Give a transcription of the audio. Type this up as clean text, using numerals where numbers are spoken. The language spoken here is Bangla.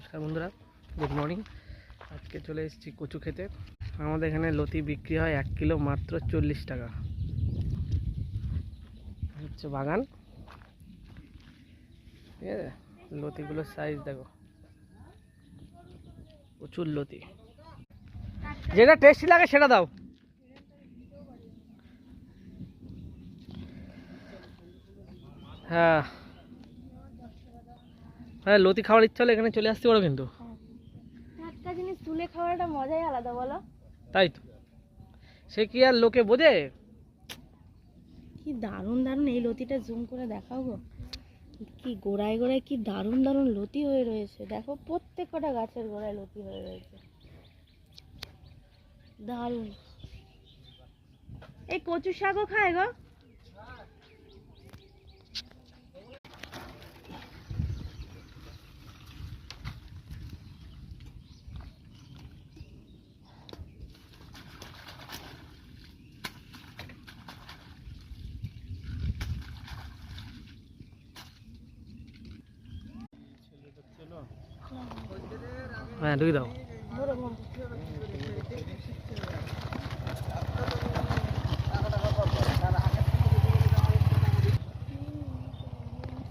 নমস্কার বন্ধুরা, গুড মর্নিং। আজকে চলে এসেছি কচু খেতে। আমাদের এখানে লতি বিক্রি হয় 1 কিলো মাত্র 40 টাকা। হচ্ছে বাগান, ঠিক আছে। লতিগুলোর সাইজ দেখো, প্রচুর লতি। যেটা টেস্টি লাগে সেটা দাও। হ্যাঁ হ্যাঁ, লতি খাওয়ার ইচ্ছা হলে এখানে চলে আসতে পারো কিন্তু। একটা জিনিস তুলে খাওয়াটা মজাই আলাদা, বলো? তাই তো, সে কি আর লোকে বোঝে। কি দারুণ দারুণ, এই লতিটা জুম করে দেখাও গো। কি গোড়ায় গোড়ায় কি দারুণ দারুণ লতি হয়ে রয়েছে, দেখো প্রত্যেক কটা গাছের গোড়ায় লতি হয়ে রয়েছে, দারুণ। এই কচু শাকও খায় গো। হ্যাঁ ঢুকে দাও।